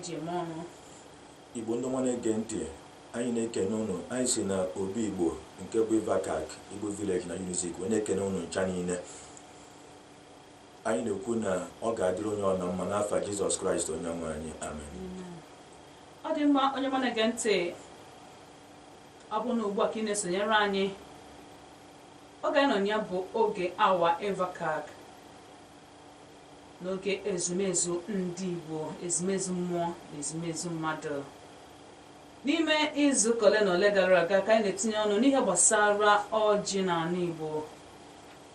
ji eme ọnụ. Igbo ndị nwanne ege ntị, anyị na-ekene unu. Anyị si na obi Igbo nke bụ Ivakak Igbo Village na Unizik wee na-ekene unu ncha niile. Anyị na-ekwu na ọ ga-adịrị onye ọ na mma n'afa Jizọs Kraịst onye nwe anyị, amen. Ọ dị mma onye nwanne ege ntị, ọ bụ na ugbu a ka ị na-esonyere anyị, oge anyị nọ ya bụ oge awa Ivakak, n'oge ezumezu ndị Igbo, ezumezu mmụọ na ezumezu mmadụ. N'ime izu ole na ole gara aga ka anyị na-etinye ọnụ n'ihe gbasara ọjị n'ala Igbo.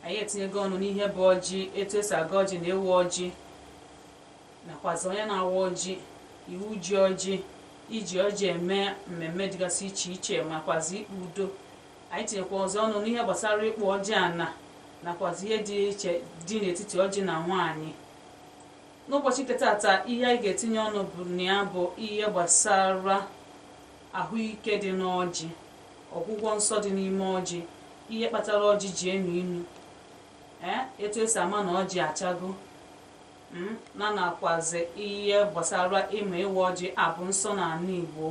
Anyị etinyego ọnụ n'ihe bụ ọjị, etu esi aga ọjị na ewu ọjị, nakwazi onye na-awa ọjị, iwu ji ọjị, iji ọjị eme mmemme dịgasị iche iche, makwazi ikpe udo. Anyị tinyekwa ọzọ ọnụ n'ihe gbasara ịkpụ ọjị ana, nakwazi ihe dị iche dị n'etiti ọjị na nwaanyị. N'ụbọchị nke taata, ihe anyị ga-etinye ọnụ bụ na ya bụ ihe gbasara ahụike dị n'ọjị, ọgwụgwọ nsọ dị n'ime ọjị, ihe kpatara ọjị ji enu inu, etu esi ama na ọjị achago, na nakwazi ihe gbasara ịma ịwa ọjị abụ nsọ n'ala Igbo,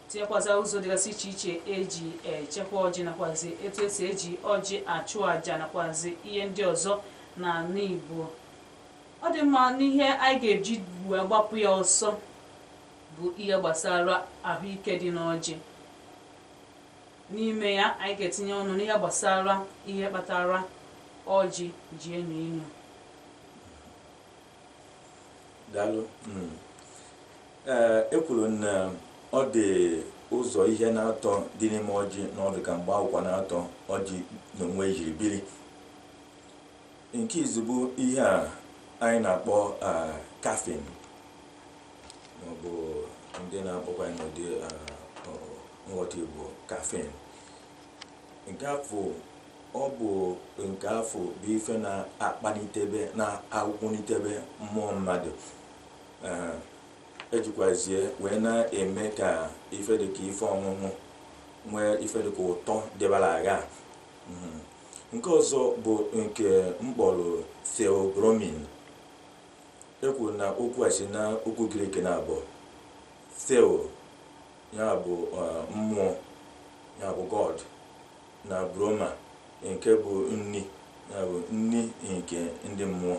tinyekwazi ụzọ dịgasị iche iche eji echekwa ọjị, nakwazi etu esi eji ọjị achụ àjà, nakwazi ihe ndị ọzọ n'ala Igbo. Ọ dị mma, n'ihe anyị ga-eji wee gbapụ ya ọsọ bụ ihe gbasara ahụike dị n'ọjị. N'ime ya anyị ga-etinye ọnụ n'ihe gbasara ihe kpatara ọjị ji enu inu. Daalụ. Ekwuru na ọ dị ụzọ ihe na-atọ dị n'ime ọjị, na ọ dị ka mgbe akwụkwọ na-atọ ọjị n'onwe jiri biri. Nke izugbo ihe a anyị na-akpọ kafin, maọbụ ndị na-akpọkwa n'ụdị nghọta Igbo kafin. Nke afọ ọ bụ nke afọ bụ ife na-akpalitebe, na-akwụnitebe mmụọ mmadụ, ejikwazie wee na-eme ka ife dịka ife ọṅụṅụ nwee ife dịka ụtọ dịbara agha. Nke ọzọ bụ nke mkpọrọ theobromine. Ekwuru na okwu a si na okwu Grik na abụọ. Theo ya bụ mmụọ, ya bụ God, na broma nke bụ nni, ya bụ nni nke ndị mmụọ,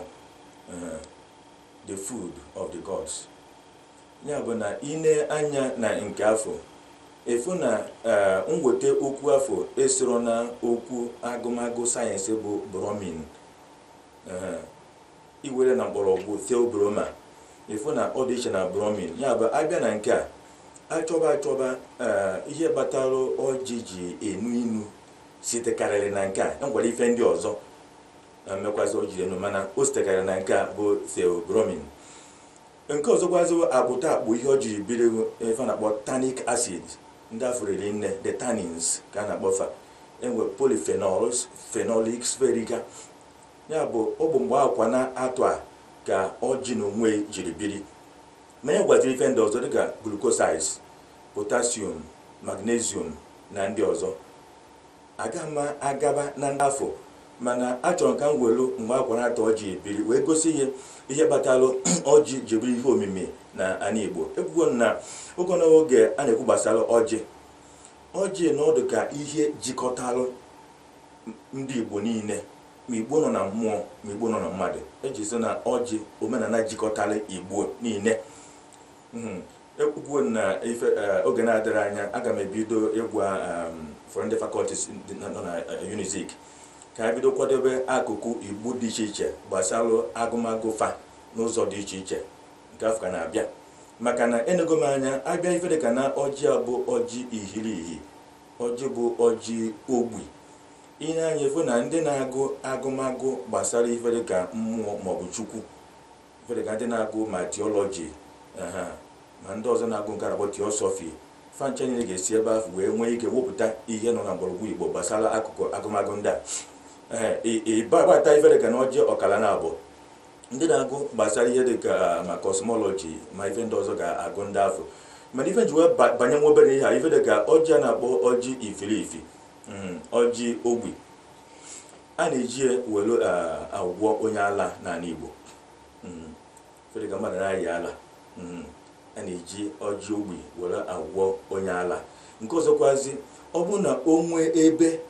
the food of the gods. Ya bụ na ine anya na nke afọ efu na mweta okwu afọ esoro na okwu agụmagụ sayensị bụ bromin, iwere na mkpọrọgwụ theobroma, efu na ọ dị iche na bromin. Ya bụ abịa na nke a achọba ihe kpatara ọjị ji enu inu sitekarịrị na nke a. Enwere ife ndị ọzọ na mmekwazi o jiri enu, mana o sitekarịrị na nke a bụ theobromine. Nke ọzọ gwazi akpụta akpụ ihe o jiri biri ife na-akpọ tannic acid, ndị afụrịrị nne, the tannins ka a na-akpọfa. Enwere polyphenols, phenolics, veriga. Ya bụ ọ bụ mgbe akwa na-atụ a ka ọjị na onwe jiri biri. Ma ya gwaziri ife ndị ọzọ dịka glucosides, potassium, magnesium na ndị ọzọ. Agaba na ndị afọ, mana achọrọ ka m welu mgbe akwa na-atụ ọjị ebiri wee gosi ihe kpatara ọjị ji bụrụ ihe omimi na ala Igbo. Ekwugo na oge n'oge a na-ekwu gbasara ọjị na ọdụ ka ihe jikọtara ndị Igbo niile, ma Igbo nọ na mmụọ, ma Igbo nọ na mmadụ. Eji so na ọjị omenala jikọtara Igbo niile. Ekwugo na ife oge na-adịrị anya aga m ebido ịgwa for ndị faculties nọ na Unizik ka ha bido kwadobe akụkụ Igbo dị iche iche gbasara agụmagụ fa n'ụzọ dị iche iche. Nke afọ ka na-abịa, maka na enego m anya abịa ife dịka na ọjị a bụ ọjị ihirihi, ọjị bụ ọjị ogbi. Ihe anya efu na ndị na-agụ agụmagụ gbasara ife dịka mmụọ maọbụ Chukwu, ife dịka ndị na-agụ ma theology, ma ndị ọzọ na-agụ nke na-akpọ theosophy, fancha niile ga-esi ebe ahụ wee nwee ike wepụta ihe nọ na mgbọrọgwụ Igbo gbasara akụkụ agụmagụ ndị a. Ịbata ife dịka na ọjị ọkala na abụọ, ndị na-agụ gbasara ihe dịka ma cosmology ma ife ndị ọzọ ga-agụ ndị afọ. Mana ife ji wee banye nwa obere ihe a, ife dịka ọjị a na-akpọ ọjị ifirifi, ọjị ogbi, a na-eji welu agwọ onye ala n'ala Igbo. Ife dịka mmadụ na-ayị ala, a na-eji ọjị ogbi were agwọ onye ala. Nke ọzọkwazi, ọ bụ na onwe ebe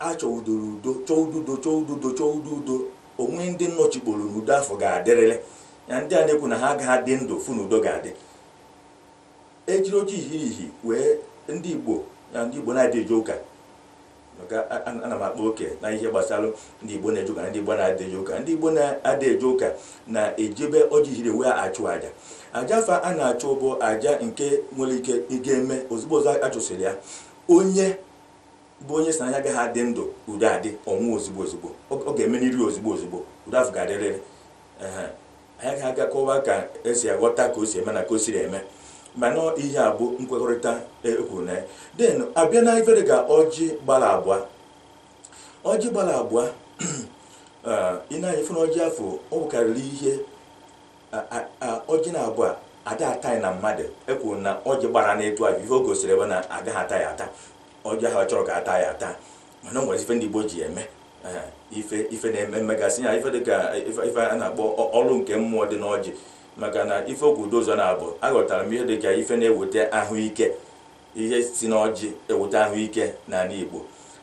achọudoro udo, chọọ udo onwe ndị nnọchikporo n'udo afọ ga-adịrịrị ya. Ndị a na-ekwu na ha agaghị adị ndụ fụ n'udo ga-adị. Ejiri oji ihirihi wee ndị Igbo na-adị eje ụka, maka ana m akpa oke na ihe gbasara ndị Igbo na-eje ụka na ndị Igbo na-adị eje ụka. Ndị Igbo na-adị eje ụka na-ejebe ọjị ihiri wee achụ aja. Aja fa a na-achụ bụ aja nke nwere ike ịga eme ozugbo achụsịrị ya, onye bụ onye si na anya agaghị adị ndụ udo adị, ọnwụ ozugbo ọ ga-emeniri ozugbo udo afọ ga-adịrịrị. Anyị ga-aga kọwa ka esi aghọta ka o si eme na ka o siri eme, mana ihe a bụ nkwekọrịta ekwu na den abịa na ifere ka ọjị gbara abụọ. Ọjị gbara abụọ ị na-anya fụ na ọjị afọ ọ bụkarịrị ihe ọjị na abụọ ada ata na mmadụ. Ekwu na ọjị gbara na-etu ahụ ihe o gosiri ebe na agaghị ata ya ata. Ọjị ahụ chọrọ ka ata ya ata, mana o nwere ife ndị Igbo ji eme ife na-eme mmegasị ya, ife dịka ife a na-akpọ ọrụ nke mmụọ dị n'ọjị. Maka na ife okwu dozo na-abụ aghọtara m ihe dịka ife na-eweta ahụike, ihe si n'ọjị eweta ahụike n'ala Igbo,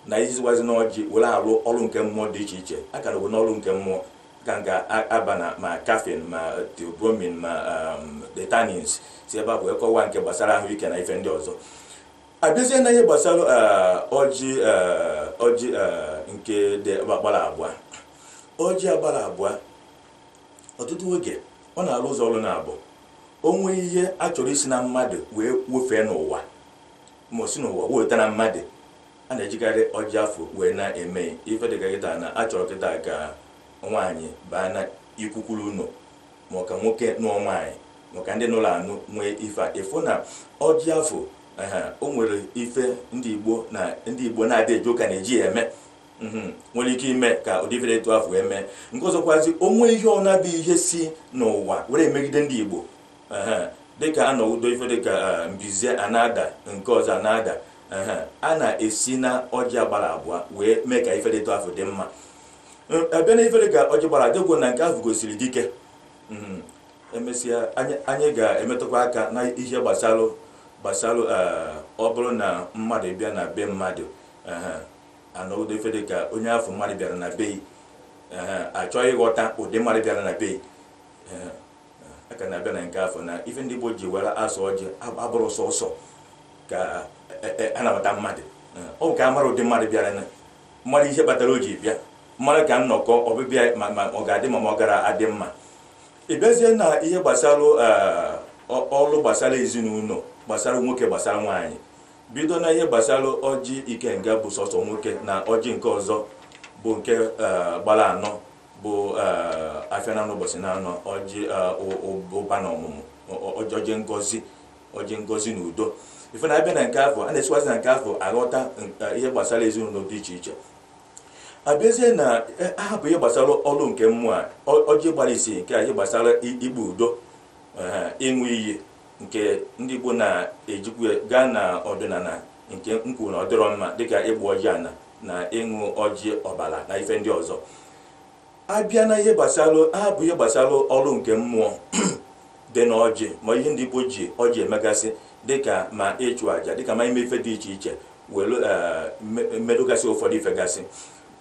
na iziwazi n'ọjị were arụ ọrụ nke mmụọ dị iche iche. Aka na bụ n'ọrụ nke mmụọ ka ga-aba na ma caffeine ma theobromine ma detanins si ebe a bụ ekọwa nke gbasara ahụike na ife ndị ọzọ. Abịazie na ihe gbasara ọjị nke dị gbara abụọ. Ọjị agbara abụọ ọtụtụ oge ọ na-arụ ụzọ ọrụ na-abụ onwe ihe a chọrọ isi na mmadụ wee wefee n'ụwa ma o si n'ụwa weta na mmadụ, a na-ejikarị ọjị afọ wee na-eme ife dịka kịta na achọrọ kịta ka nwaanyị baa na ikwukwuru ụlọ, ma ka nwoke nụọ nwaanyị, maka ndị n'ụlọ anụ nwee ife ịfụ na ọjị afọ o nwere ife ndị Igbo na-adị eje ụka na-eji ya eme. Nwere ike ime ka ụdị ife etu afọ eme. Nke ọzọkwazi, onwe ihe ọ na-abịa ihe si n'ụwa were emegide ndị Igbo, dịka a nọudo ife dịka mbize anada, nke ọzọ anada, a na-esi na ọjị agbara abụọ wee mee ka ife etu afọ dị mma. Abịa na ife dịka ọjị gbara adịgwo na nke ahụ gosiri dike. Emesịa anyị ga-emetụkwa aka na ihe gbasara ọ bụrụ na mmadụ bịa na be mmadụ, anọudo ife dịka onye afọ mmadụ bịara na be achọghị ịghọta ụdị mmadụ bịara na be aka na-abịa na nke afọ na ife ndị Igbo ji were asụ ọjị abụrụ sọsọ ka anabata mmadụ. Ọ bụ ka a mara ụdị mmadụ bịara na mmadụ ihe kpatara o ji bịa, mmadụ ka nnọkọ ọbịbịa ma ọ ga-adị ma ọ gara adị mma. Ịbịazie na ihe gbasara ọrụ gbasara ezinụlọ, gbasara nwoke gbasara nwaanyị, bido na ihe gbasara ọjị ikenga bụ sọsọ nwoke na ọjị nke ọzọ bụ nke gbara anọ bụ afịa na n'ụbọchị na anọ, ọjị ụba na ọmụmụ, ọjị ngozi na udo. Ife na-abịa na nke afọ a na-esiwazi na nke afọ aghọta ihe gbasara ezinụlọ dị iche iche. Abịazie na ahapụ ihe gbasara ọrụ nke mmụọ, ọjị gbara isi nke ihe gbasara ikpe udo, ịṅụ iyi nke ndị Igbo na-ejikwa gaa na ọdịnala nke nkwu na ọdịrọ mma dịka ịgba ọjị ana na ịṅụ ọjị ọbara na ife ndị ọzọ. Abịa na ihe gbasara ahapụ ihe gbasara ọrụ nke mmụọ dị n'ọjị ma ihe ndị Igbo ji ọjị emegasị dịka ma ịchụ aja, dịka ma ime ife dị iche iche were medụgasị ụfọdụ ife gasị.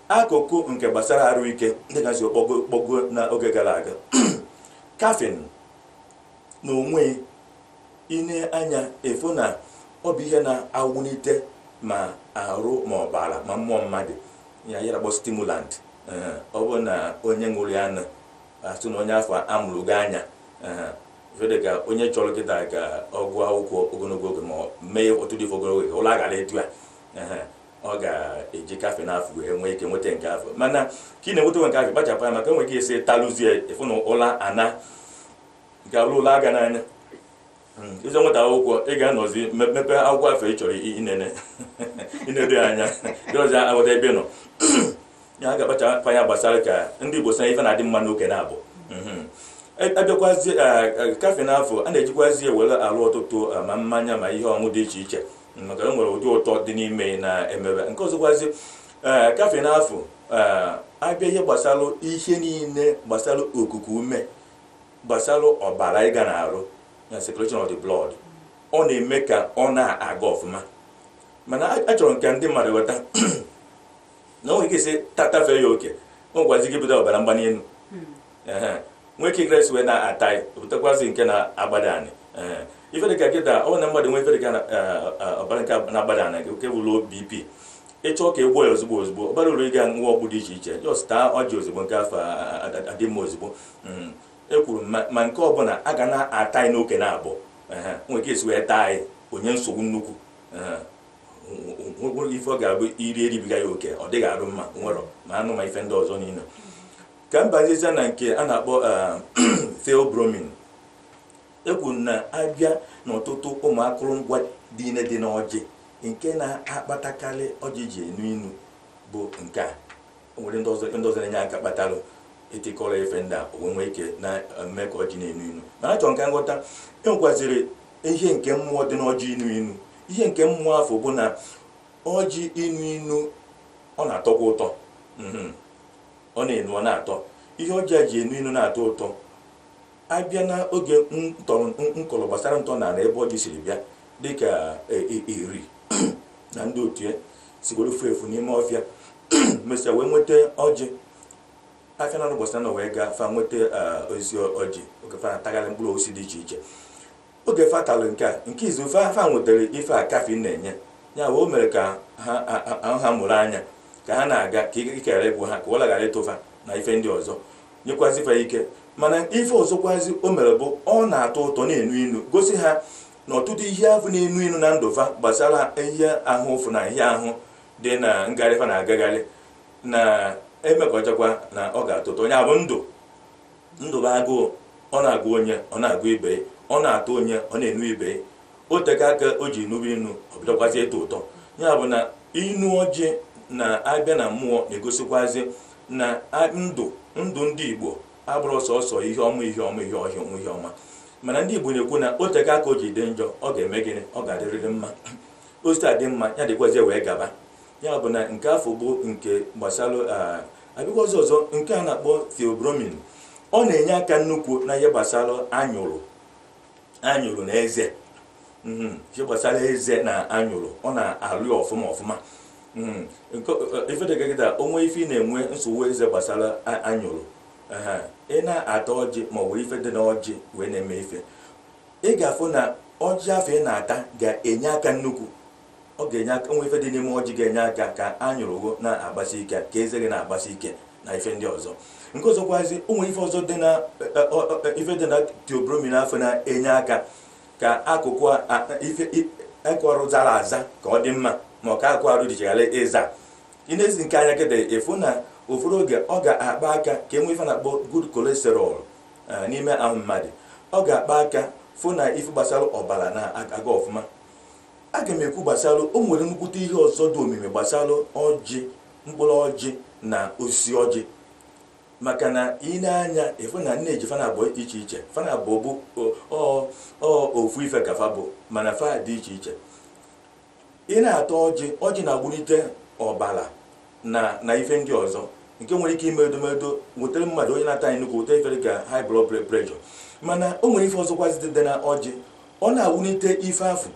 Akụkụ nke gbasara arụ ike dịgasị kpọgo n'oge gara aga caffeine na onwe ine anya efu na ọ bụ ihe na-awụlite ma arụ ma ọbara ma mmụọ mmadụ, ya yaragbo stimulant. Ọ bụ na onye ṅụrụ ya asụ na onye afọ amụrụ gị anya, dịka onye chọrọ kịta ka ọ gụọ akwụkwọ ogologo oge ma mee otu dị ogologo oge ụlọ agara etu a, ọ ga-eji kafe n'afọ wee nwee ike nweta nke afọ. Mana ka ị na-enweta nke afọ kpachapụ anya, maka enwere ike isi talụzie efu na ụlọ ana ga-alụ ụlọ aga n'anya. Ịzọ nweta akwụkwọ ị ga-anọzi mepe akwụkwọ afọ ị chọrọ inedo anya dịọzi aghọta ebe nọ. Ya ga-akpachapụ anya gbasara ka ndị Igbo sị ife na-adị mma n'oke na-abụ. Abịakwazi kafe n'afọ a na-ejikwazi ewere alụ ọtụtụ ma mmanya ma ihe ọṅụ dị iche iche, maka e nwere ụdị ụtọ dị n'ime na-emebe. Nke ọzọkwazi kafe n'afọ abịa ihe gbasara ihe niile gbasara okuku ume gbasara ọbara ịga na-arụ na circulation of the blood, ọ na-eme ka ọ na-aga ọfụma. Mana achọrọ nke ndị mmadụ ghọta na onwe ike isi tatafee ya oke, o gwazi gị bido ọbara mgbali elu, nwee ike igres wee na-ata ya, butekwazi nke na-agbada anị. Ife dịka kịta ọ na mmadụ nwee ife dịka ọbara nke na-agbada anị nke bụ low BP, ịchọọ ka egbuo ya ozugbo ozugbo, ọbara uru ịga nwa ọgwụ dị iche iche, just taa ọjị ozugbo nke afọ adị mma ozugbo. Ekwuru ma nke ọbụla a ga na-ata anyị n'oke na-abụọ, nwere ike esi wee taa anyị onye nsogbu nnukwu, ife ọ ga-abụ iri eribiga ya oke, ọ dịghị arụ mma nwere ma anụ ma ife ndị ọzọ niile. Ka m bazizie na nke a na-akpọ theobromine. Ekwuru na abịa n'ọtụtụ ụmụ akụrụngwa dị n'ọjị nke na-akpatakarị ọjị ji enu inu bụ nke a. O nwere ndị ọzọ na-enye aka kpatalụ etikọrọ efe ndị a onwe ike na-eme ka ọjị na-enu inu. Mana achọrọ nke nghọta, enwekwaziri ihe nke mmụọ dị n'ọjị inu inu. Ihe nke mmụọ afọ bụ na ọjị inu inu ọ na-atọkwa ụtọ, ọ na-enu ọ na-atọ. Ihe ọjị a ji enu inu na-atọ ụtọ abịa na oge nkọrọ gbasara ntọ na ebe ọjị siri bịa dịka iri na ndị otu ya sigoro efu n'ime ọfịa mesịa wee nweta ọjị afịa na gbasara na wee gaa fa nweta ozi ọjị oge fa na-atagharị mkpụrụ osisi dị iche iche. Oge fatalụ nke izu fa nwetara ife a kafin na-enye ya, o mere ka ha mụrụ anya ka ha na-aga ka ikere bụ ha ka ọ laghara ịtụfa na ife ndị ọzọ nyekwazi fa ike. Mana ife ọzọkwazi o mere bụ ọ na-atọ ụtọ na-enu inu, gosi ha na ọtụtụ ihe afụ na-enu inu na ndụ fa gbasara ihe ahụ ụfụ na ihe ahụ dị na ngagharị fa na-agagharị na-emekọchakwa na ọ ga-atọ ụtọ. Onye bụ ndụ bụ agụụ, ọ na-agụ onye ọ na-agụ ibe, ọ na-atọ onye ọ na-enu ibe. O teka aka o ji nube inu ọ bidokwazi ịtọ ụtọ. Ya bụ na inu ọjị na-abịa na mmụọ na-egosikwazi na ndụ ndị Igbo abụrụ sọsọ ihe ọma ihe ọma ihe ọhịa ihe ọma. Mana ndị Igbo na-ekwu na o teka aka o ji dị njọ ọ ga-eme gịnị, ọ ga-adịrịrị mma. Osita adị mma ya dịkwazi wee gaba. Ya bụ na nke afọ bụ nke gbasara abịakwazi ọzọ nke a na-akpọ theobromine. Ọ na-enye aka nnukwu na ihe gbasara anyụrụ na eze. Ihe gbasara eze na anyụrụ ọ na-alụ ya ọfụma. Ife dịka kịta onwe ife ị na-enwe nsogbu eze gbasara anyụrụ, ị na-ata ọjị ma ọ bụ ife dị n'ọjị wee na-eme ife, ị ga-afụ na ọjị afọ ị na-ata ga-enye aka nnukwu. Ọ ga-enye aka, nwe ife dị n'ime ọjị ga-enye aka ka anyụrụ na-agbasi ike, ka eze gị na-agbasi ike na ife ndị ọzọ. Nke ọzọkwazi onwe ife ọzọ dị na ife dị na theobromine afọ na-enye aka ka akụkụ akụrụ zara aza ka ọ dị mma, ma ọ ka akụ arụ dịchagharị ịza. Ị na-ezi nke anya kịta ịfụ na ụfọdụ oge ọ ga-akpa aka ka enwe ife na-akpọ good cholesterol n'ime ahụ mmadụ. Ọ ga-akpa aka fụ na ife gbasara ọbara na-aga ọfụma. Aga m ekwu gbasara o nwere nnukwute ihe ọzọ dị omimi gbasara ọjị, mkpụrụ ọjị na osisi ọjị. Maka na ị na-anya ịfụ na nne ji fana abụọ iche iche, fana abụọ bụ ofu ife ka fa bụ, mana fa dị iche iche. Ị na-ata ọjị na-agbulite ọbara na ife ndị ọzọ nke nwere ike ime edomedo nwetara mmadụ onye na-ata anyị nnukwu weta ife dịka high blood pressure. Mana o nwere ife ọzọkwazi dị na ọjị, ọ na-awulite ife afụ.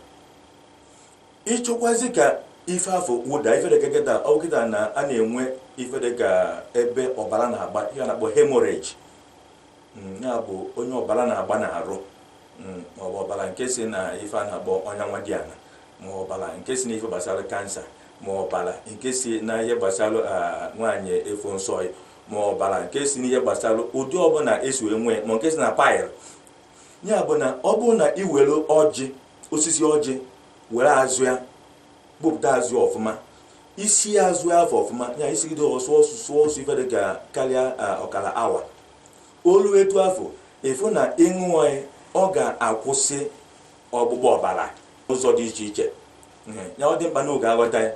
Ịchọkwazi ka ife afọ wụda ife dịka kịta ọkịta na a na-enwe ife dịka ebe ọbara na-agba, ihe a na-akpọ hemorrhage. Ya bụ onye ọbara na-agba n'arụ, ma ọ bụ ọbara nke si na ife a na-akpọ ọnya nwa dị ana, ma ọbara nke si na ife gbasara kansa, ma ọbara nke si na ihe gbasara nwaanyị efo nsọ, ma ọbara nke si na ihe gbasara ụdị ọbụla esi enwe, ma nke si na pile. Ya bụ na ọ bụrụ na ị were ọjị, osisi ọjị were azụ ya gbupụta azụ ọfụma, isi azụ afọ ọfụma, ya isi gide ọsụsụ ife dịka karịa ọkara awa, olu etu afọ efu na ịṅụọ ọ ga-akwụsị ọgbụgbọ ọbara ụzọ dị iche iche. Ya ọ dị mkpa n'oge aghọta ya.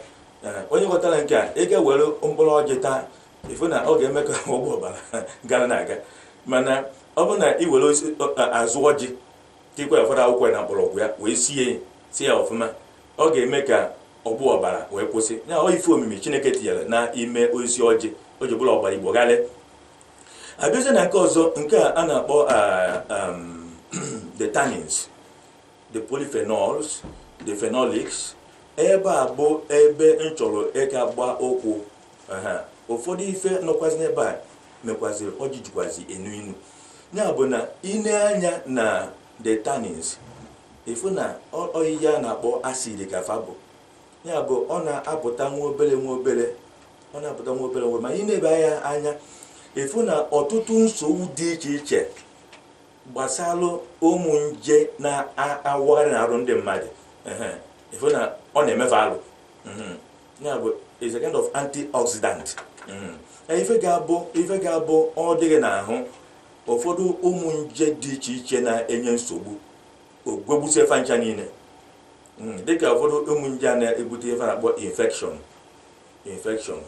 Onye ghọtara nke a, ị ga-ewere mkpụrụ ọjị taa, efu na ọ ga-eme ka ọgbụgbọ ọbara gara na-aga. Mana ọ bụ na ị were azụ ọjị tikwa ụfọdụ akwụkwọ na mkpọrọgwụ ya wee sie ya ọfụma, ọ ga-eme ka ọgbụ ọbara wee kwụsị. Ya ọ ife omimi Chineke tinyere n'ime osisi ọjị, o ji bụrụ ọbara Igbo ghalị. abịazie na nke ọzọ nke a na-akpọ the tannins, the polyphenols, the phenolics. Ebe a bụ ebe m chọrọ ịga gba ụkwụ. Ụfọdụ ife nọkwazi n'ebe a mekwaziri ọjị jikwazi enu ya bụ na ine anya na the tannins ifu na oyiyi a na-akpọ acid ka fa bụ ya bụ ọ na-apụta nwa obere ọ na-apụta nwa obere ma ị na-ebe ya anya ifu na ọtụtụ nsogbu dị iche iche gbasalụ ụmụ nje na-awagharị n'arụ ndị mmadụ ifu na ọ na-emefe alụ ya bụ is a kind of antioxidant. Ife ga-abụ ọ dịghị n'ahụ ụfọdụ ụmụ nje dị iche iche na-enye nsogbu ogwegbusi efe ncha niile dịka ụfọdụ ụmụ nje a na-ebute ife na-akpọ infection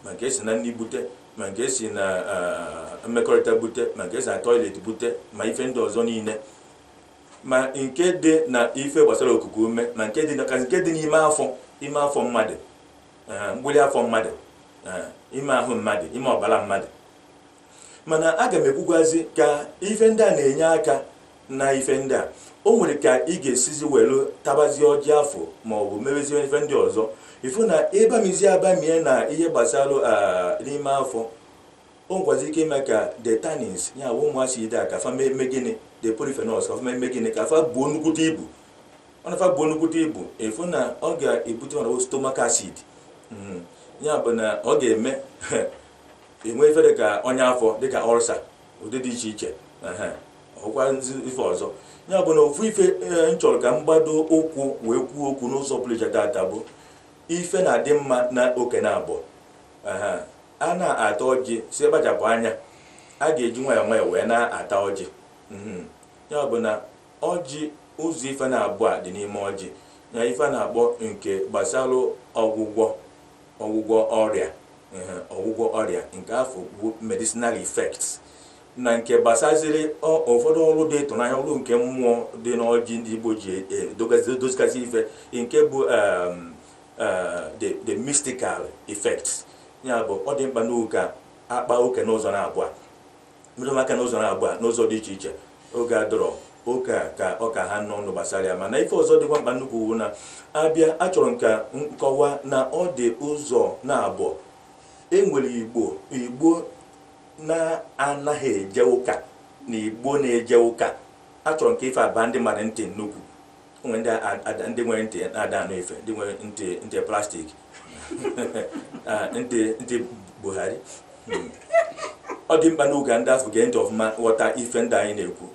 ma nke esi na nri bute ma nke esi na mmekọrịta bute ma nke esi na toilet bute ma ife ndị ọzọ niile ma nke dị na ife gbasara okuku ume ma nke dị n'ime afọ mmadụ mgbuli afọ mmadụ ime ahụ mmadụ ime ọbara mmadụ. Mana aga m ekwugwazi ka ife ndị a na-enye aka na ife ndị a o nwere ka ị ga-esizi welu tabazie ọjị afọ ma ọ bụ mewezie ife ndị ọzọ ifu na ịbamizi abamie na ihe gbasara n'ime afọ o nkwazi ike ime ka the tannins ya bụ ụmụasị ide a ka fa mee gịnị the polyphenols ka fa mee gịnị ka fa buo nnukwute ibu ọ na fa buo nnukwute ibu ifu na ọ ga-ebute mana stomach acid ya bụ na ọ ga-eme enwe ife dịka ọnya afọ dịka ulcer ụdị dị iche iche ọkwa ife ọzọ ya bụ na ofu ife m chọrọ ka m gbado ụkwụ wee kwuo okwu n'ụzọ pụrụ iche tata bụ ife na-adị mma na oke na abụọ. A na-ata ọjị si kpachapụ anya a ga-eji nwayọọ nwayọọ wee na-ata ọjị ya bụ na ọjị ụzọ ife na-abụọ a dị n'ime ọjị ya ife na-akpọ nke gbasara ọgwụgwọ ọrịa nke afọ bụ medicinal effects na nke gbasaziri ụfọdụ ọrụ dị ịtụnanya ọrụ nke mmụọ dị n'ọjị ndị Igbo ji edozikasị ife nke bụ the mystical effects ya bụ ọ dị mkpa n'oge akpa oke n'ụzọ na-abụọ mmiri aka n'ụzọ na-abụọ n'ụzọ dị iche iche oge adọrọ oke ka ọ ka ha nọ ọnụ gbasara ya. Mana ife ọzọ dịkwa mkpa nnukwu wu na abịa achọrọ nka nkọwa na ọ dị ụzọ na-abụọ enwere igbo na-anaghị eje ụka na igbo na-eje ụka. Achọrọ nke ife aba ndị mmadụ ntị nnukwu onwe ndị nwere ntị na-ada anụ ife ndị nwere ntị plastik ntị Buhari ọ dị mkpa n'oge ndị afọ gee ntị ọfụma ghọta ife ndị anyị na-ekwu.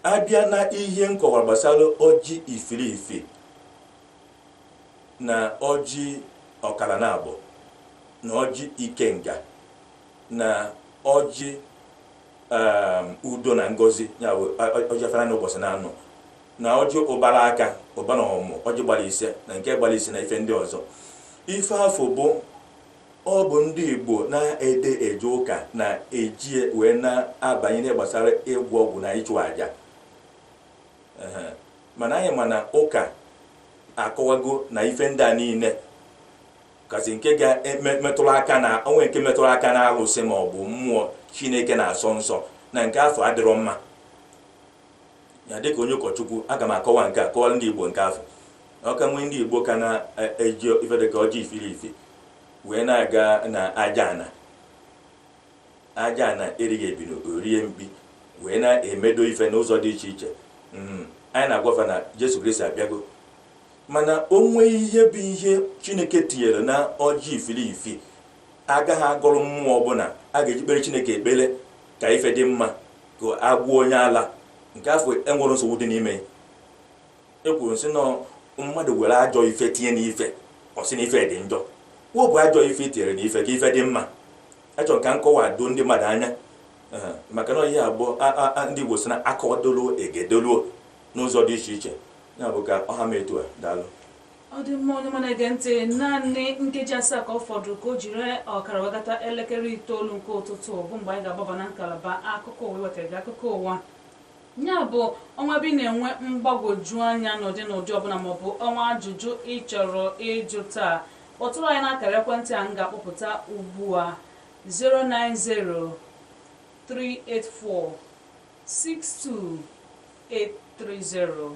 Abịa na ihe nkọwara gbasara ọjị ifirife na ọjị ọkara na abụọ na ọjị ikenga na ọjị udo na ngozi ya bụ ọjị afara na ụbọchị na-anọ na ọjị ụbara aka ụba na ọmụmụ ọjị gbara ise na nke gbara ise na ife ndị ọzọ. Ife afọ bụ ọ bụ ndị Igbo na-ede eje ụka na-eji wee na-abanye n'ihe gbasara ịgwọ ọgwụ na ịchụ àjà. Mana anyị mana ụka akọwago na ife ndị a niile kasị nke ga-emetụrụ aka na onwe nke metụrụ aka na alụsị ma ọ bụ mmụọ Chineke na-asọ nsọ na nke afọ adịrọ mma ya. Dịka onye ụkọchukwu aga m akọwa nke a kọwara ndị Igbo nke afọ ọka nwee ndị Igbo ka na-eji ife dịka ọjị ifirife wee na-aga na aja ana erighị ebido orie mkpi wee na-emedo ife n'ụzọ dị iche iche. Anyị na-agwafa na Jesu Kristi abịago mana onwe ihe bụ ihe Chineke tinyere na ọjị ifirife agaghị agụrụ mmụọ ọbụla a ga-eji kpere Chineke ekpere ka ife dị mma ka agwọ onye ala nke afọ enwere nsogbu dị n'ime. Ekwuru nsị na mmadụ were ajọ ife tinye n'ife ọ sị na ife dị njọ wepụ ajọ ife tinyere n'ife ka ife dị mma. Achọrọ ka nkọwa do ndị mmadụ anya maka na ihe abụọ ndị Igbo sị na akọwadolo egedoluo n'ụzọ dị iche iche ya bụ ka ọha m etu a daalụ. Ọ dị mma onye mana ege ntị naanị nkeji asaa ka ọ fọdụrụ ka o jiri ọkara wegata elekere 9 nke ụtụtụ bụ mgbe anyị ga-agbaba na ngalaba akụkọ ụwa wetara gị akụkọ ụwa. Ya bụ ọnwa bi na-enwe mgbagwoju anya n'ụdị ọbụla maọbụ ọnwa ajụjụ ị chọrọ ịjụ taa kpọtụrụ anyị n'akara ekwentị a m ga-akpọpụta ugbu a 090 384 62830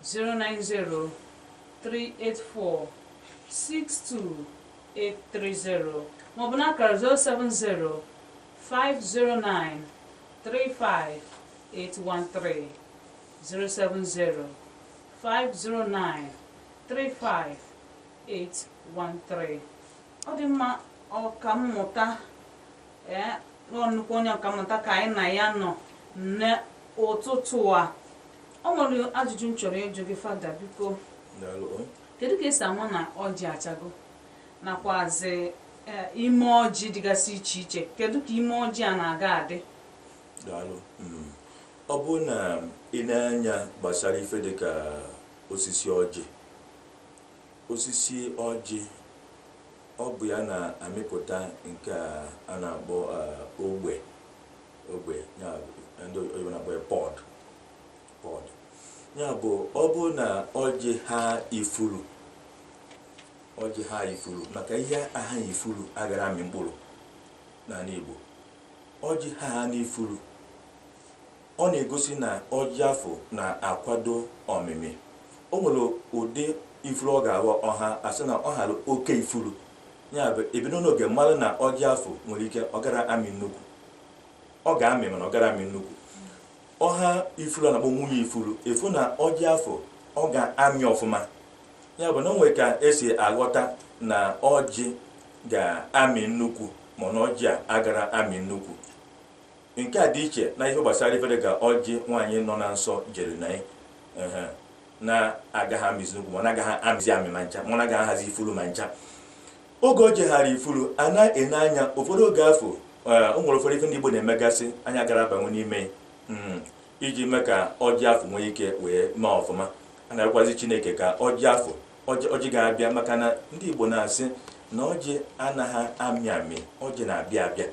090 384 62830 maọbụ n'akara 070 509 35813 070 509 35813. Ọ dị mma ọkammụta nnukwu onye ọkammụta ka anyị na ya nọ n'ụtụtụ a. Ọ nwere ajụjụ m chọrọ ịjụ gị Fada, biko kedu ka esi ama na ọjị achago nakwazi ime ọjị dịgasị iche iche, kedu ka ime ọjị a na-aga adị? Daalụ. Ọ bụ na ị na-anya gbasara ife dịka osisi ọjị ọ bụ ya na-amịpụta nke a na-akpọ ogbe ya ndị oyibo na-akpọ pod. Ya bụ ọ bụ na ọjị ha ifuru maka ihe aha ifuru agara amị mkpụrụ n'ala Igbo. Ọjị ha n'ifuru ọ na-egosi na ọjị afọ na-akwado ọmịmị. O nwere ụdị ifuru ọ ga-aghọ ọha asị na ọ ghara oke ifuru. Ya bụ ebido n'oge mmadụ na ọjị afọ nwere ike ọ gara amị nnukwu, ọ ga-amị mana ọ gara amị nnukwu. Ọha ifuru a na-akpọ nwunye ifuru efu na ọjị afọ ọ ga-amị ọfụma. Ya bụ na o nwere ka esi aghọta na ọjị ga-amị nnukwu mana ọjị a agara amị nnukwu. Nke a dị iche na ihe gbasara ife dịka ọjị nwaanyị nọ na nsọ jere na-agaghị amịzi nnukwu mana agaghị amịzi amị ma ncha, mana agaghị ahazi ifuru ma ncha. Oge o jeghara ifuru a na-ene anya ụfọdụ oge afọ o nwere ụfọdụ ife ndị Igbo na-emegasị anya gara abanwe n'ime iji mee ka ọjị afọ nwee ike wee mee ọfụma. A na-agwazi Chineke ka ọjị ga-abịa maka na ndị Igbo na-asị na ọjị anaghị amị amị, ọjị na-abịa abịa.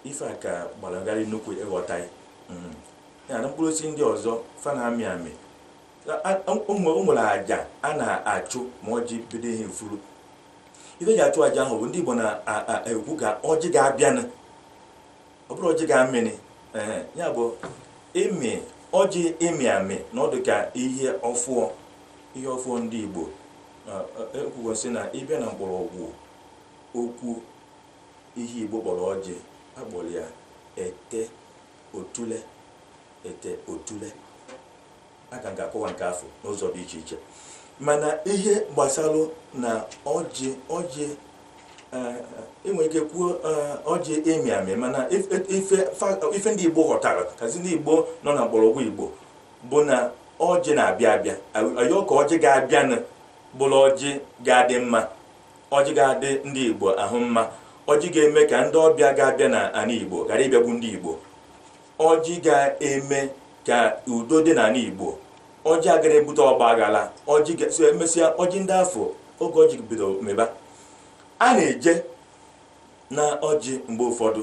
Ife a ka gbalagharị nnukwu ịghọta ya na mkpụrụ osisi ndị ọzọ fa na-amị amị. O nwere àjà a na-achụ ma ọjị bido ihe ifuru. Ife ji achụ àjà ahụ bụ ndị Igbo na-ekwu ka ọjị ga-abịanụ, ọ bụrụ ọjị ga-amịnị. Ya bụ ọjị ịmị amị na ọ dị ka ihe ọfụọ ndị Igbo ekwugo sị na ịbịa na mgbọrọgwụ okwu ihe Igbo kpọrọ ọjị akpọrọ ya ete otule. Aka ga-akọwa nke afọ n'ụzọ dị iche iche, mana ihe gbasalụ na ọjị enwere ike kwuo ọjị ịmị amị, mana ife ndị Igbo ghọtara kazi ndị Igbo nọ na mgbọrọgwụ Igbo bụ na ọjị na-abịa abịa. Ayọ ka ọjị ga-abịanụ bụrụ ọjị ga-adị mma, ọjị ga-adị ndị Igbo ahụ mma, ọjị ga-eme ka ndị ọbịa ga-abịa n'ala Igbo ghara ịbịagbu ndị Igbo, ọjị ga-eme ka udo dị n'ala Igbo, ọjị agara ebute ọgba aghara, ọjị emesịa ọjị ndị afọ oge ọjị bido meba. A na-eje na ọjị mgbe ụfọdụ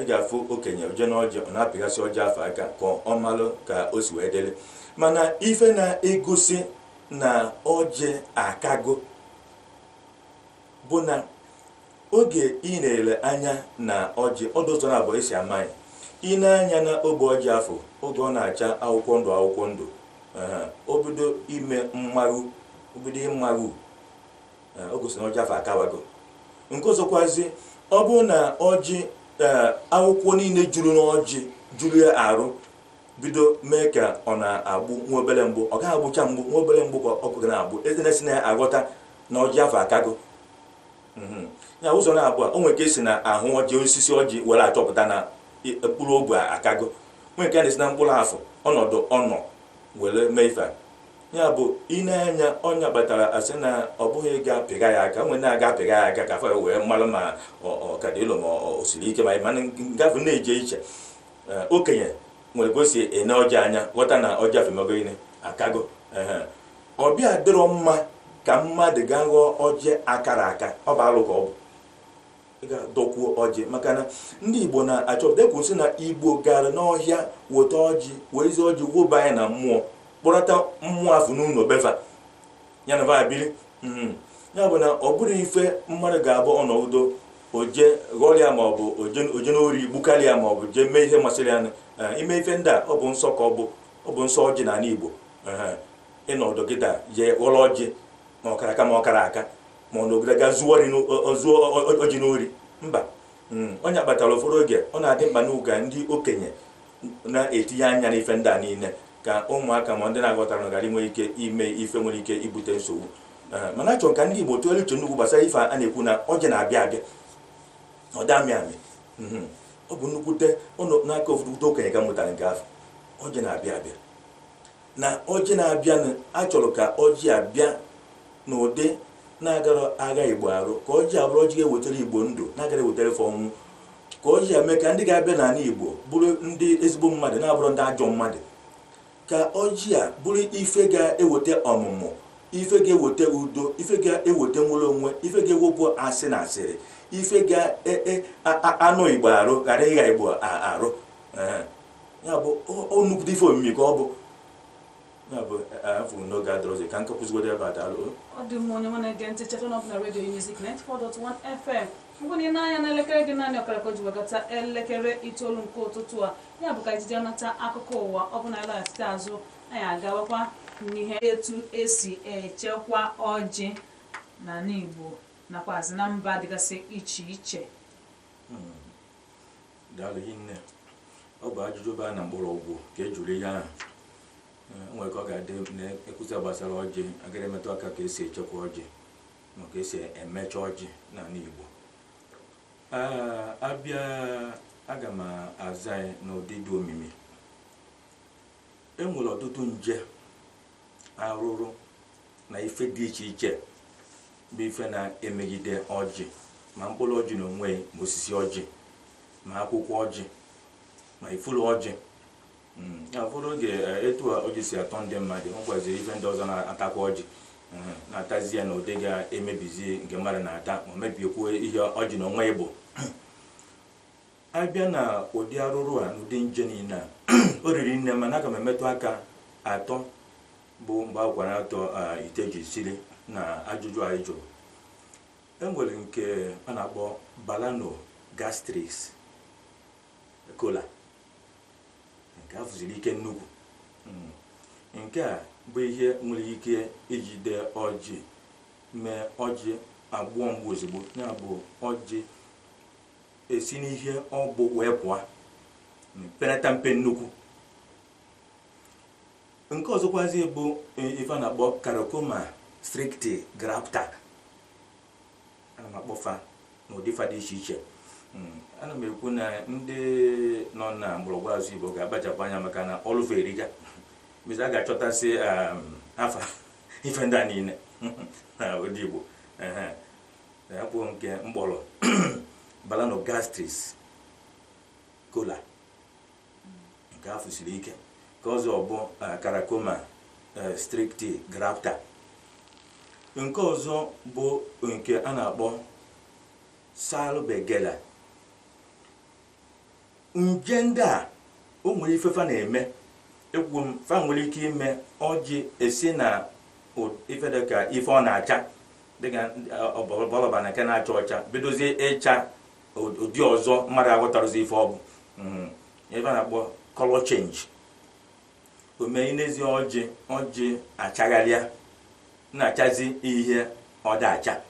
ị ga-afụ okenye oje na ọjị ọ na-apịgasị ọjị afọ aka ka ọ malụ ka o si wee dịrị. Mana ife na-egosi na ọjị akago bụ na oge ị na-ele anya na ọjị ọdụzọ na abụọ esi ama ya. Ị na-anya na ogbe ọjị afọ oge ọ na-acha akwụkwọ ndụ obido ime mmarụ o gosi na ọjị afọ akawago. Nke ọzọkwazi ọ bụrụ na ọjị akwụkwọ niile juru n'ọjị juru ya arụ bido mee ka ọ na-agbụ nwa obere mgbu, ọ gaghị agbụcha mgbu, nwa obere mgbu ka ọkụ ga na-agbụ. Eze na-esi na ya aghọta na ọjị afọ akago. Ya ụzọ na-abụọ o nwere ka esi na ahụ ọjị osisi ọjị were achọpụta na mkpụrụ ogbe akago. Nwere nke a na-esi na mkpụrụ afọ ọnọdụ ọnọ were mee ife. Ya bụ ị na-anya ọnya kpatara asị na ọ bụghị ga-apịga ya aka, nwere na-aga apịga ya aka ka afọ wee mmalụ ma ọ ka dị elu ma o siri ike ma mana ngafe na-eje iche. Okenye nwere gosi ene ọjị anya ghọta na ọjị afọ emego ine akago. Ọbịa dịrọ mma ka mmadụ gaa ghọọ ọjị akara aka, ọ bụ alụ ka ọ bụ ị ga-adọkwuo ọjị maka na ndị Igbo na-achọpụta ekwusi na Igbo gara n'ọhịa weta ọjị wezi ọjị woba ya na mmụọ kpọrọta mmụọ afọ n'ụlọ befa ya na va biri. Ya bụ na ọ bụrụ ife mmadụ ga-abụ ọnọdụ oje ghọrịa maọbụ oje n'ori gbukarịa maọbụ jee mee ihe masịrị ya ime ife ndị a ọ bụ nsọ ka ọ bụ nsọ ọjị n'ala Igbo ịnọdụ gịda je ghọrọ ọjị ma ọkara aka ma ọkara aka ma ọ nọgide ga zuo ọjị n'ori mba onye kpatara ụfọdụ oge ọ na-adị mkpa n'ụga ndị okenye na-etinye anya n'ife ndị a niile ka ụmụaka ma ndị na-aghọtara ghara inwe ike ime ife nwere ike ibute nsogbu mana achọrọ ka ndị Igbo tụọ uche nnukwu gbasara ife a na-ekwu na ọjị na-abịa abịa ọ dị amị amị ọ bụ nnukwute ọnụ n'aka ụfọdụ okenye ka mụtara nke afọ ọjị na-abịa abịa na ọjị na-abịa achọrọ ka ọjị abịa n'ụdị na-agara agha Igbo arụ ka ọjị abụrụ ọjị ga-ewetara Igbo ndụ na-agara ewetara ife ọnwụ ka ọjị eme ka ndị ga-abịa n'ala Igbo bụrụ ndị ezigbo mmadụ na-abụrụ ndị ajọ mmadụ ka ọjị a bụrụ ife ga-eweta ọmụmụ ife ga-eweta udo ife ga-eweta nwere onwe ife ga-ewepụ asị na asịrị ife ga-anụ Igbo arụ ghara ịgha Igbo arụ ya bụ nnukwu ife omimi ka ọ bụ ya bụ afọ n'oge adọrọzi ka nkakụzigodo ebe a daalụ ọ dị mma onye nwe na-ege ntị cheta na ọ bụ na Radio Music 94.1 FM ngwa na n'anya na elekere gị naanị ọkara ka o ji wegata elekere 9 nke ụtụtụ a ya bụ ka ijide nata akụkọ ụwa ọ bụ na ala site azụ anyị agawakwa n'ihe etu esi echekwa ọjị n'ala Igbo nakwazi na mba dịgasị iche iche. Daalụ hinne ọ bụ ajụjụ baa na mgbọrọgwụ ka ejuru ihe ahụ nwere ka ọ ga-adị na-ekwuzi gbasara ọjị agaghị emetụ aka ka esi echekwa ọjị ma ka esi emecha ọjị n'ala Igbo abịa aga m aza ya n'ụdị dị omimi enwere ọtụtụ nje arụrụ na ife dị iche iche bụ ife na-emegide ọjị ma mkpụrụ ọjị na onwe ma osisi ọjị ma akwụkwọ ọjị ma ifuru ọjị ya ụfọdụ oge etu a ọjị si atọ ndị mmadụ nwekwaziri ife ndị ọzọ na-atakwa ọjị na-atazi ya na ụdị ga-emebizi nke mmadụ na-ata ma mebiekwu ihe ọjị na onwe bụ abịa na ụdị arụrụ a n'ụdị nje niile a o riri nne mana aga m emetụ aka atọ bụ mgbe akwara atọ iteji siri na ajụjụ anyị jụrụ enwere nke a na-akpọ Balanogastris kola nke a fụziri ike nnukwu nke a bụ ihe nwere ike ijide ọjị mee ọjị agbụọ mgbe ozugbo ya bụ ọjị esi n'ihe ọ bụ wee pụọ penata mpe nnukwu nke ọzọkwazi bụ ife a na-akpọ Carocoma strictigrapta ana m akpọfa n'ụdị fa dị iche iche ana m ekwu na ndị nọ na mgbọrọgwụ azụ Igbo ga-akpachapụ anya maka na ọlụfe eriga mezi a ga-achọtasị afa ife ndị a niile na ụdị Igbo ya bụ nke mkpọrọ Balanogastris kola nke afọ siri ike ka ọzọ bụ Carocoma strictigrapta nke ọzọ bụ nke a na-akpọ Salbegella nje ndị a o nwere ifefa na-eme ekwu m fa nwere ike ime ọjị esi na ife dịka ife ọ na-acha dịka ọbọlọba na nke na-acha ọcha bidozie ịcha ụdị ọzọ mmadụ aghọtarụzi ife ọ bụ ife a na-akpọ color change o mee n'ezi ọjị achagharịa na-achazi ihe ọ dị acha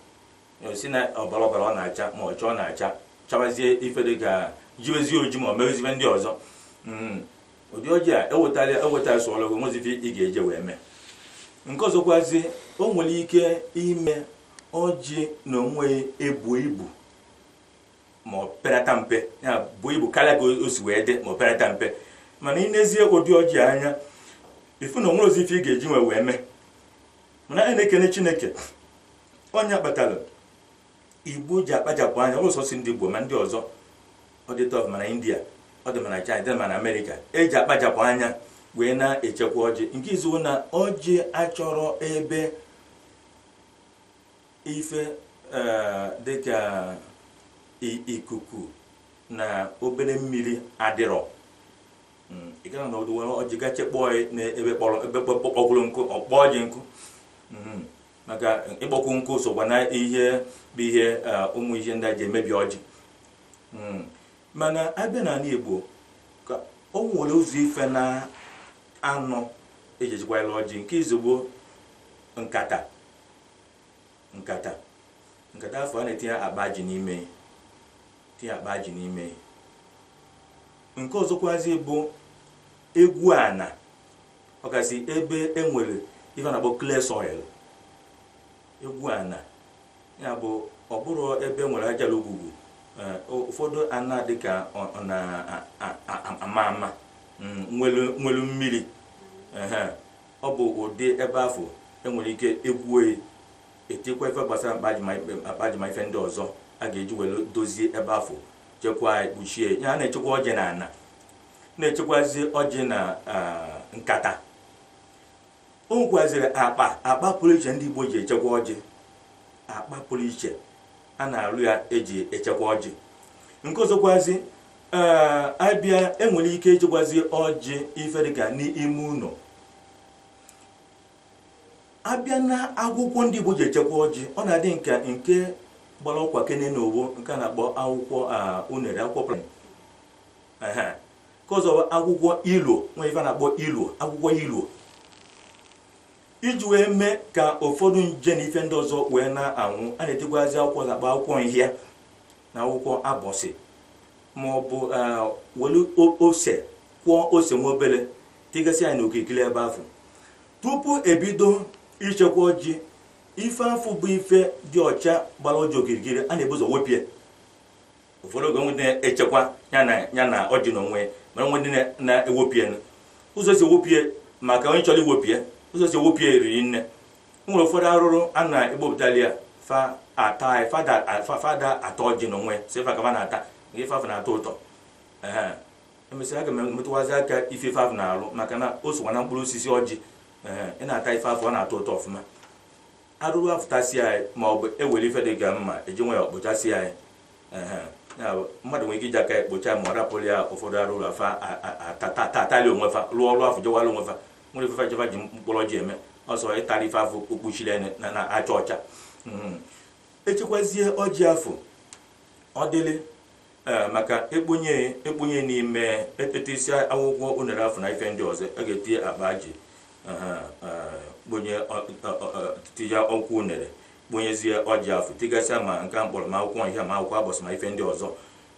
si na ọbọlọbara ọ na-acha ma ọcha ọ na-acha chabazie ife dịka jiwezi oji ma ọ mewezibe ndị ọzọ ụdị ọjị a ewetara sụọlọgụ nwezife ị ga-eje wee mee nke ọzọkwazi o nwere ike ime ọjị na onwe ebu ibu ma ọ perata mpe ya bụ ibu karịa ka o si wee dị ma ọ perata mpe mana ị nezie ụdị ọjị anya ifu na onwere ozife ị ga-eji wee mee mana anyị na-ekene Chineke onye kpatara Igbo ji akpachapụ anya ọ sọsị ndị Igbo ma ndị ọzọ ọ dị tọf mana India ọ dị mana China dị mana Amerịka eji akpachapụ anya wee na-echekwa ọjị nke izu na ọjị achọrọ ebe ife dịka ikuku na obere mmiri adịrọ ị gara na ọdụ nwere ọjị gachekpọọ n'ebe kpọkwụrụ nkụ ọkpọ ọjị nkụ maka ịkpọkwu nkụ sokwa na ihe bụ ihe ụmụ ihe ndị a ji emebi ọjị. Mana abịa n'ala Igbo ka o nwere ụzọ ife na anọ eji ejikwala ọjị. Nke izugbo nkata afọ a na-etinye akpa ji n'ime, nke ọzọkwazi bụ egwu ana, ọkasị ebe enwere ife a na-akpọ clay soil. Egwu ana ya bụ ọ bụrụ ebe nwere ajala ogwugwu, ụfọdụ ana dịka na ama nwelu mmiri, ọ bụ ụdị ebe afọ enwere ike egwu etikwa ife gbasara mkpajima ife ndị ọzọ a ga-eji were dozie ebe afọ, chekwaa kpuchie ya. Na-echekwa ọjị na ana, na-echekwazi ọjị na nkata. O nwekwaziri akpa pụrụ iche ndị Igbo ji echekwa ọjị. Akpa pụrụ iche a na-arụ ya eji echekwa ọjị. Nke ọzọkwazi abịa enwere ike echekwazi ọjị ife dịka n'ime ụlọ. Abịa na akwụkwọ ndị Igbo ji echekwa ọjị, ọ na-adị nke gbara ọkwa kene n'owo, nke a na-akpọ akwụkwọ unere, akwụkwọ ka ọzọ akwụkwọ ilo, nwe ife a na-akpọ ilo, akwụkwọ ilo, iji wee mee ka ụfọdụ nje na ife ndị ọzọ wee na-anwụ. A na-etikwazi akwụkwọ na-akpọ akwụkwọ nhịa na akwụkwọ abọsị, ma ọ bụ welu ose, kwụọ ose nwa obere tigasị anyị n'okirikiri ebe afọ. Tupu ebido ichekwa ọjị, ife afọ bụ ife dị ọcha gbara ọjị okirikiri, a na-ebu ụzọ wepịa. Ụfọdụ oge ndị na-echekwa ya na ọjị n'onwe, mana nwe ndị na-ewepịa. Ụzọ si ewepịa maka onye chọrọ iwepịa, ụzọ si ewepịa eriri nne. Nwere ụfọdụ arụrụ a na-egbopụtali ya fada atọ ọjị n'onwe, sefa ka na-ata nke ife afọ na-atọ ụtọ. Emesịrị aga m emetụwazi aka ife afọ na-alụ, maka na o sokwa na mkpụrụ osisi ọjị. Ị na-ata ife afọ ọ na-atọ ụtọ ọfụma. Arụrụ afụtasị anyị ma ọ bụ ewere ife dị ka mma eji nwe ya kpochasị anyị. Mmadụ nwere ike iji aka ya kpocha ma ọ rapụrụ ya ụfọdụ arụrụ afa atatali onwefa, rụọ ọrụ afọ jewala onwefa. Nwere ife jefa ji mkpụrụ ọjị eme, ọsọ ịtara ife afọ okpuchiri na-acha ọcha. Echekwazie ọjị afọ ọ dịlị maka ekponye n'ime etisi akwụkwọ unere afọ na ife ndị ọzọ. A ga-etinye akpa ji, bonye tinye ọkwụ unere, bonyezie ọjị afọ, tigasịa ma nke mkpọrọ ma akwụkwọ ihe ma akwụkwọ abọsị ma ife ndị ọzọ.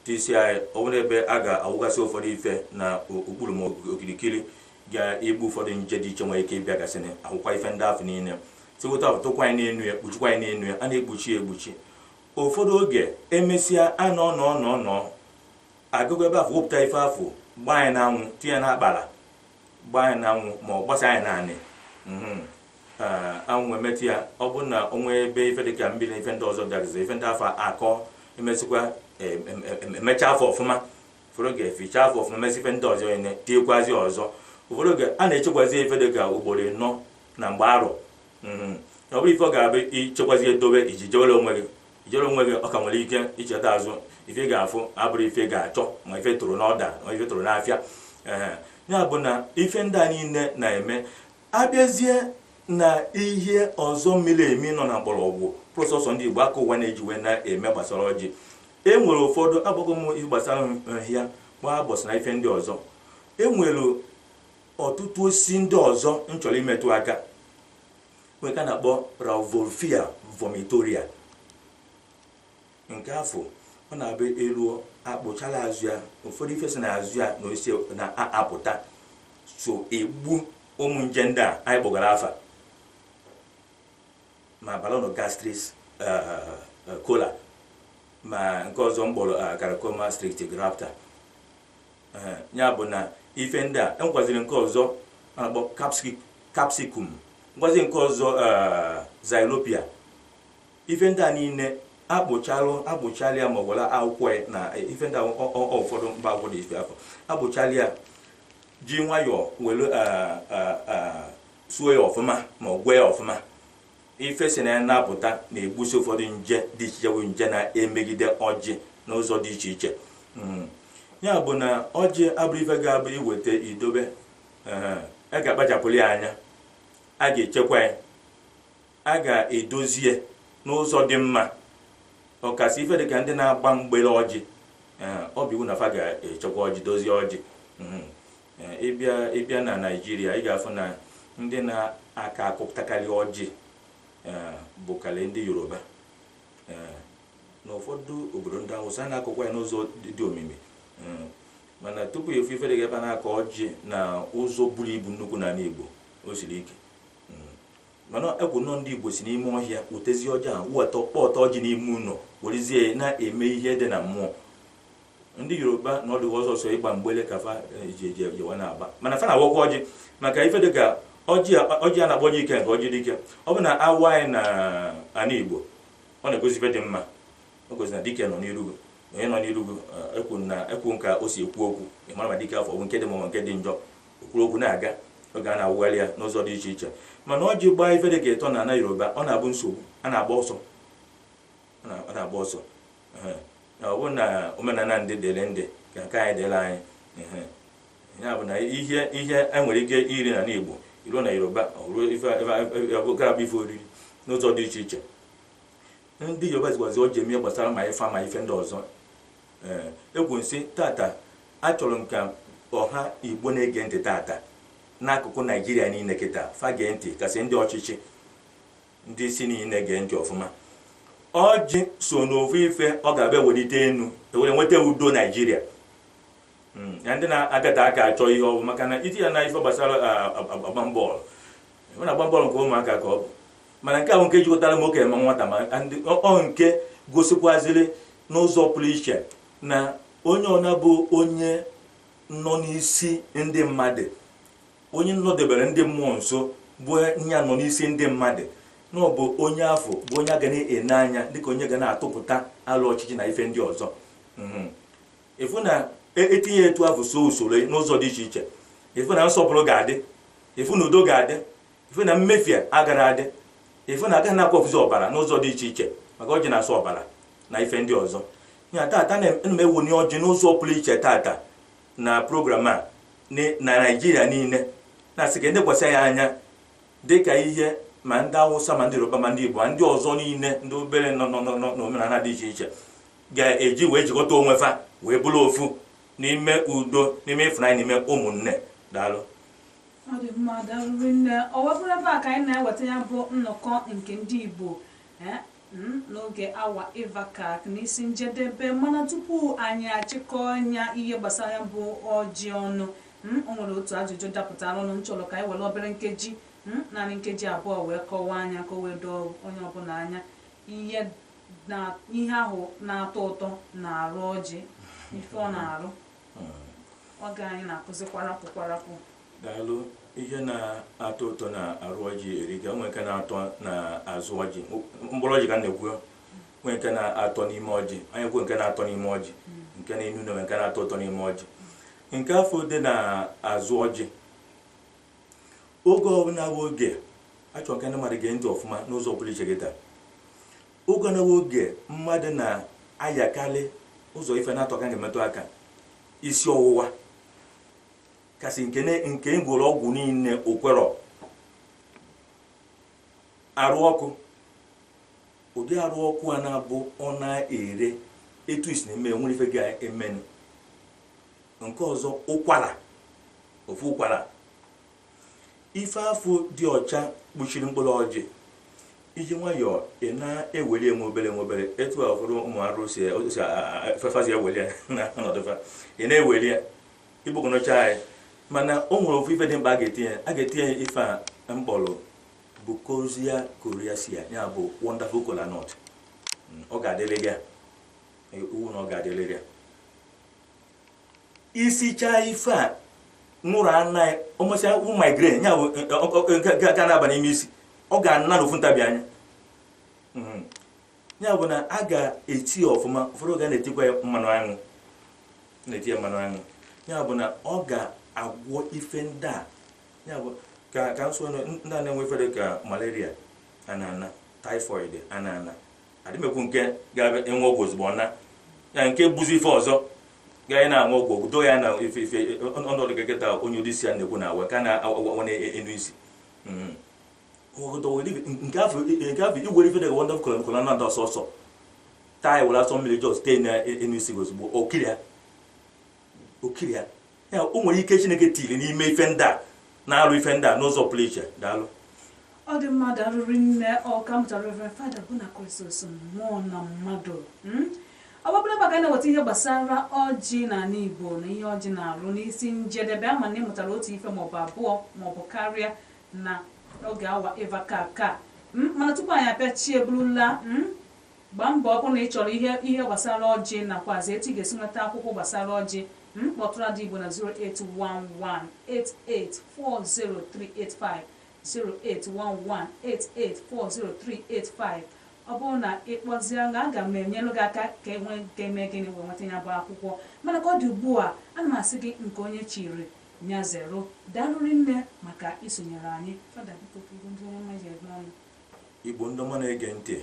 Tisi anyị ọ nwere ebe a ga-awụgasị ụfọdụ ife na okpuru ma okirikiri ga-egbu ụfọdụ nje dị iche nwere ike ịbịagasị na akwụkwọ ife ndị afọ niile. Tiwụta afọ tụkwa anyị n'enu ya, kpuchikwa anyị n'enu ya, a na-ekpuchi egbuchi. Ụfọdụ oge emesịa anọ agụgụ ebe afọ wepụta ife afọ, gbaa anyị n'anwụ, tinye na akpara, gbaa anyị n'anwụ ma ọ gbasa anyị naanị. Anwụ emetụ ya, ọ bụrụ na onwe ebe ife dịka mmiri na ife ndị ọzọ bịagizi ife ndị afọ akọ, emesịkwa emecha afọ ọfụma. Ụfọdụ oge eficha afọ ọfụma, emesị ife ndị ọzọ ene tiekwazi ọzọ. Ụfọdụ oge a na-echekwazi ife dịka ugboro 4 na mgbe arọ. Ọ bụrụ ife ọ ga-abụ ichekwazi edobe iji jewere onwe gị, ọ ka nwere ike icheta azụ ife ga-afụ abụrụ ife ga-achọ ma ife toro n'ọda ma ife toro n'afịa. Ya bụ na ife ndị a niile na-eme. Abịazie na ihe ọzọ mmiri emi nọ na mgbọrọgwụ prọsọsọ ndị Igbo aka ụwa na-ejiwe na-eme gbasara ọjị. Enwere ụfọdụ agbago m ihe gbasara nhịa gbaa abọsị na ife ndị ọzọ. Enwere ọtụtụ osisi ndị ọzọ nchọrọ imetụ aka, nwere ka na-akpọ Rauvolfia vomitoria. Nke afọ ọ na-abụ elu akpụchala azụ ya, ụfọdụ ife si na azụ ya na osisi na-apụta, so egbu ụmụ nje ndị a anyị kpọgara afa, ma Balanogastris cola, ma nke ọzọ mkpọrọ Caracoma strictigrapta. Ya bụ na ife ndị a enwekwaziri nke ọzọ a na-akpọ capsicum, ngwazi nke ọzọ xylopia. Ife ndị a niile agbụchala ya ma ọ gwara akwụkwọ na ife ndị ụfọdụ mba akwụkwọ dị ife afọ agbụchala ya, ji nwayọọ were suo ya ọfụma ma ọ gwee ya ọfụma. Ife si na na-apụta na-egbusi ụfọdụ nje dị iche iche, nje na-emegide ọjị n'ụzọ dị iche iche. Ya bụ na ọjị abụrụ ife ga-abụ iweta idobe, a ga-akpachapụrụ ya anya, a ga-echekwa ya, a ga-edozie n'ụzọ dị mma ọkasị ife dịka ndị na-agba mgbere ọjị ọ bụ iwu na fa ga-echekwa ọjị dozie ọjị ịbịa na Naịjirịa ị ga-afụ na ndị na-aka akụpụtakarị ọjị bụkarị ndị Yoruba n'ụfọdụ obodo ndị Awụsa na-akụkwa ya n'ụzọ dị omimi mana tupu efu ife dịka ebe a na-akọ ọjị na ụzọ buru ibu nnukwu n'ala Igbo o siri ike mana ekwu nọ ndị Igbo si n'ime ọhịa wetezi ọjị ahụ weta kpọta ọjị n'ime ụlọ werezie na-eme ihe dị na mmụọ. Ndị Yoruba na ọdụ ọsọsọ ịgba mgbele ka fa jewa na-aba mana fa na-awọkwa ọjị maka ife dịka ọjị a na-agba ọjị ike nke ọjị dị ike ọ bụ na awa anyị na ana Igbo ọ na-egosi ife dị mma o gosi na dike nọ n'irugo onye nọ n'irugo ekwu nka o si ekwu okwu ịmara ma dike afọ ọ bụ nke dị mma nke dị njọ okwuru okwu na-aga oge a na-awụgharị ya n'ụzọ dị iche iche mana ọjị gbaa ife dịka ịtọ na ana Yoruba ọ na-abụ nsogbu a na-agba ọsọ ọ bụ na omenala ndị dere ndị ka nke anyị dere anyị ya bụ na ihe enwere ike iri na Igbo iruo na Yoruba ruo gara bụ ife oriri n'ụzọ dị iche iche. Ndị Yoruba zigwazi ọjị eme gbasara ma ife ma ife ndị ọzọ egwu nsị tata achọrọ m ka ọha Igbo na-ege ntị tata n'akụkụ Naịjirịa niile kịta fa gee ntị kasị ndị ọchịchị ndị isi niile gee ntị ọfụma. Ọjị so n'ofu ife ọ ga-abịa welite enu ewere nweta udo Naịjirịa ya ndị na-agate aka achọ ihe ọ bụ maka na iti ya na ife gbasara agba bọọlụ ọ na-agba bọọlụ nke ụmụaka ka ọ bụ mana nke ahụ nke jikọtara nwoke eme nwata ma ọ nke gosikwaziri n'ụzọ pụrụ iche na onye ọna bụ onye nọ n'isi ndị mmadụ onye nọdebere ndị mmụọ nso bụ nya nọ n'isi ndị mmadụ na ọ bụ onye afọ bụ onye a ga na-ene anya dịka onye ga na-atụpụta alụ ọchịchị na ife ndị ọzọ ịfụ na etinye etu afọ so usoro n'ụzọ dị iche iche ịfụ na nsọpụrụ ga-adị ịfụ na udo ga-adị ịfụ na mmefie agara adị ịfụ na agaghị na-akwafuzi ọbara n'ụzọ dị iche iche maka ọjị na-asọ ọbara na ife ndị ọzọ ya tata na m ewuni ọjị n'ụzọ pụrụ iche tata na program a na Naịjirịa niile na-asị ka ndị kwasị ya anya dịka ihe ma ndị Awụsa ma ndị Yoruba ma ndị Igbo ndị ọzọ niile ndị obere nọ n'omenala dị iche iche ga-eji wee jikọta onwe fa wee bụrụ ofu n'ime udo n'ime ịfụnanya n'ime ụmụnne. Daalụ. Ọ dị mma, daalụ nne. Ọ wepụrụ ebe a ka anyị na-eweta ya bụ nnọkọ nke ndị Igbo n'oge awa ịvaka n'isi njedebe mana tupu anyị achịkọ nya ihe gbasara ya bụ ọjị ọnụ o nwere otu ajụjụ dapụtara ọnụ nchọrọ ka anyị were obere nkeji naanị nkeji abụọ wee kọwaa anya ka o wee doo onye ọbụla anya ihe ahụ na-atọ ụtọ na-arụ ọjị ife ọ na-arụ oge anyị na-akụzi kwarapụ. Daalụ. Ihe na-atọ ụtọ na-arụ ọjị erika nwee nke na-atọ na-azụ ọjị mkpụrụ ọjị ka na-ekwu nwee nke na-atọ n'ime ọjị anyị kwuo nke na-atọ n'ime ọjị nke na-enu na nke na-atọ ụtọ n'ime ọjị nke afọ dị na-azụ ọjị oge ọbụla bụ oge achọrọ nke ndị mmadụ gee ntị ọfụma n'ụzọ pụrụ iche gị taa oge na oge mmadụ na-ayakarị ụzọ ife na-atọ ka ga-emetụ aka isi ọwụwa kasị nke ngwụrụ ọgwụ niile okwerọ arụ ọkụ ụdị arụ ọkụ a na-abụ ọ na-ere etu isi na-eme nwere ife ga-emenụ nke ọzọ ụkwara ofu ụkwara ife afọ dị ọcha kpuchiri mkpụrụ ọjị iji nwayọọ ị na-eweli enwe etu a ụfọdụ ụmụ arụ si fefazi eweli na ọnọdụfa ị na-eweli ya igbogonocha anyị mana o nwere ofu ife dị mkpa a ga-etinye ife a mkpọrọ Bukosia coriacea ya bụ wonderful kola nut ọ ga-adịrị ya uwu na ọ ga-adịrị ya isi chaa ife a nwụrụ anaghị ọmụsị migraine ya bụ ga na-aba n'ime isi ọ ga-ana n'ofu ntabi anya ya bụ na a ga-eti ọfụma ụfọdụ ga na-etikwa mmanụ aṅụ na-eti mmanụ aṅụ ya bụ na ọ ga-agwọ ife ndị a ya bụ ka nso ndị a na-enwe fere ka malaria anana typhoid anana adịmekwu nke ga-enwe ọgwụ ozugbo na ya nke buzi ife ọzọ ga na-anwụ ọgwụ do ya na ife ọnọdụ geketa onye ụdị isi ya na-ekwu na awa ka na-awa na-enu isi nke afọ igwere ife dịka wonderful colonel na ndị ọsọsọ taa were asọ mmiri jos tee na enu isi ozugbo okiri ya o nwere ike Chineke tiri n'ime ife ndị a na-alụ ife ndị a n'ụzọ pụrụ iche. Daalụ. Ọ dị mmadụ arụrụ nne ọka mụtara Reverend Father Bonacristos mmụọ na mmadụ. Ọ bụrụ maka na-eweta ihe gbasara ọjị n'ala Igbo na ihe ọjị na-alụ n'isi njedebe ama na ịmụtara otu ife maọbụ abụọ maọbụ karịa na oge awa Eva ka mana tupu anyị apịachie eburula gbaa mbọ ọ bụrụ na ị chọrọ ihe gbasara ọjị nakwazi etu ị ga-esi nweta akwụkwọ gbasara ọjị kpọtụrụ Ada Igbo na 08118840385 08118840385. Ọ bụrụ na ịkpọzie aga m enyelu gị aka ka eme gịnị wee nweta ya bụ akwụkwọ mana ka ọ dị ugbu a ana m asị gị nke onye chiri nya zero. Daalụrị nne maka isonyere anyị. Fada biko ndị onye mma ji ebe ọnụ Igbo ndị ọma na-ege ntị,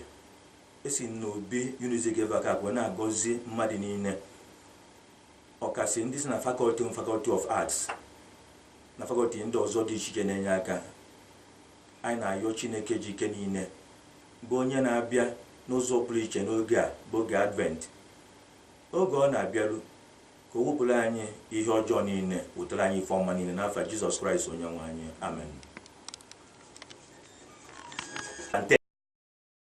esi n'obi Unizik Evaka wee na-agọzi mmadụ niile, ọkasị ndị si na Faculty of Arts na fakọlti ndị ọzọ dị iche iche na-enye aka. Anyị na-ayọ Chineke ji ike niile bụ onye na-abịa n'ụzọ pụrụ iche n'oge a bụ oge Advent, oge ọ na-abịaru ka o wepụrụ anyị ihe ọjọọ niile, wetara anyị ife ọma niile n'afa Jizọs Kraịst onye nwe anyị. Amen.